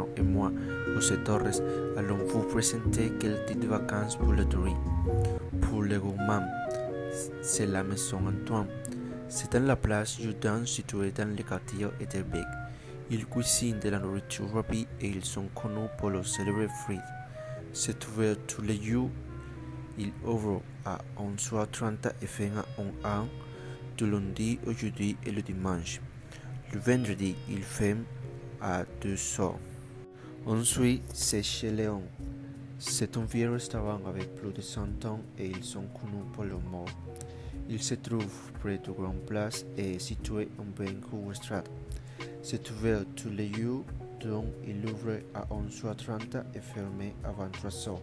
Arnaud et moi, José Torres, allons vous présenter quelques titres de vacances pour le tourisme. Pour les gourmands, c'est la maison Antoine. C'est dans la place Jourdan située dans le quartier Etterbeek. Ils cuisinent de la nourriture rapide et ils sont connus pour leurs célèbres frites. C'est ouvert tous les jours. Ils ouvrent à 11h30 et ferment à 1 du lundi au jeudi et le dimanche. Le vendredi, ils ferment à 2h. Ensuite, c'est chez Léon. C'est un vieux restaurant avec plus de 100 ans et ils sont connus pour leur mode. Il se trouve près de Grand Place et est situé en Vancouver Street. C'est ouvert tous les jours, donc il ouvre à 11h30 et ferme à 23h.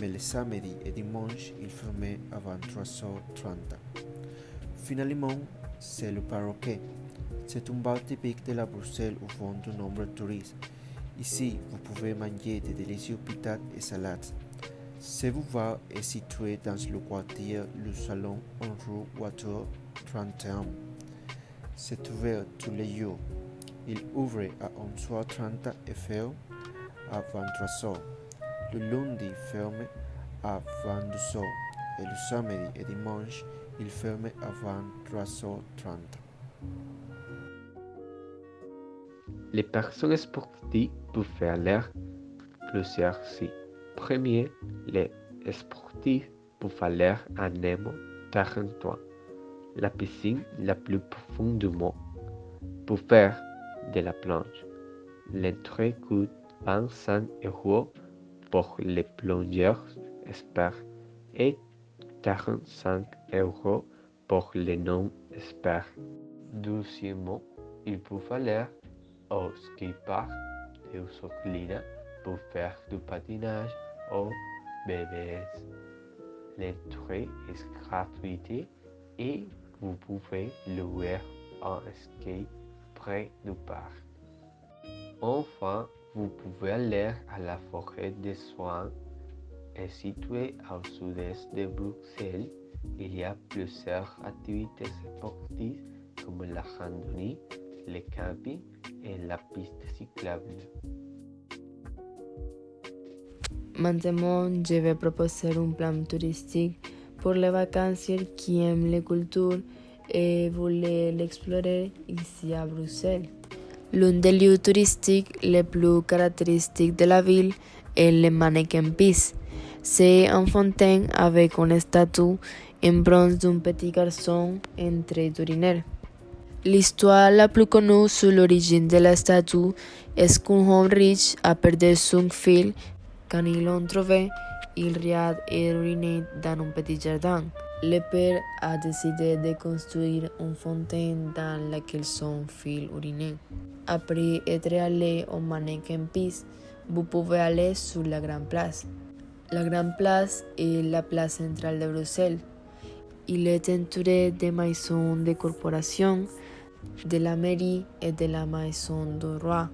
Mais les samedis et dimanches, il ferme à 23h30. Finalement, c'est le Perroquet. C'est un bar typique de la Bruxelles où vont de nombreux touristes. Ici, vous pouvez manger de délicieuses patates et salades. Ce bar est situé dans le quartier Le Salon en rue Water 31. C'est ouvert tous les jours. Il ouvre à 11h30 et ferme à 23h. Le lundi ferme à 22h et le samedi et dimanche, il ferme à 23h30. Les personnes sportives peuvent faire l'air plusieurs sites. Premier, les sportifs peuvent aller à Nemo 43, la piscine la plus profonde du monde, pour faire de la planche. L'entrée coûte 25 € pour les plongeurs experts et 45 € pour les non-experts. Deuxièmement, ils peuvent aller au ski-park de Usoklina pour faire du patinage au BBS. L'entrée est gratuite et vous pouvez louer un ski près du parc. Enfin, vous pouvez aller à la forêt des Soins, située au sud-est de Bruxelles. Il y a plusieurs activités sportives comme la randonnée, le camping et la piste cyclable. Maintenant, je vais proposer un plan touristique pour les vacanciers qui aiment la culture et veulent l'explorer ici à Bruxelles. L'un des lieux touristiques les plus caractéristiques de la ville est le Manneken Pis. C'est une fontaine avec une statue en bronze d'un petit garçon en train d'uriner. L'histoire la plus connue sur l'origine de la statue est qu'un homme riche a perdu son fils. Quand ils l'ont trouvé, il riait et urinait dans un petit jardin. Le père a décidé de construire une fontaine dans laquelle son fils urinait. Après être allé au Manneken Pis, vous pouvez aller sur la Grande Place. La Grande Place est la place centrale de Bruxelles. Il est entouré de maisons de corporation, de la mairie et de la maison du roi.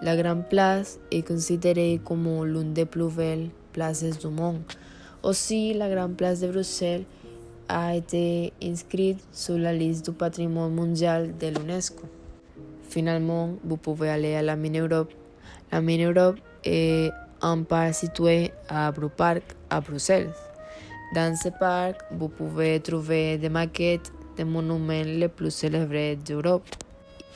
La Grande Place est considérée comme l'une des plus belles places du monde. Aussi, la Grande Place de Bruxelles a été inscrite sur la liste du patrimoine mondial de l'UNESCO. Finalement, vous pouvez aller à la Mini Europe. La Mini Europe est un parc situé à Bru Park, à Bruxelles. Dans ce parc, vous pouvez trouver des maquettes des monuments les plus célèbres d'Europe.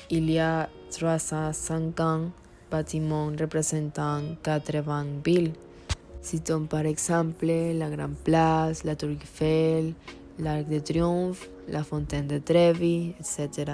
Il y a 350 bâtiments représentant 80 villes. Citons par exemple la Grande Place, la Tour Eiffel, l'Arc de Triomphe, la Fontaine de Trevi, etc.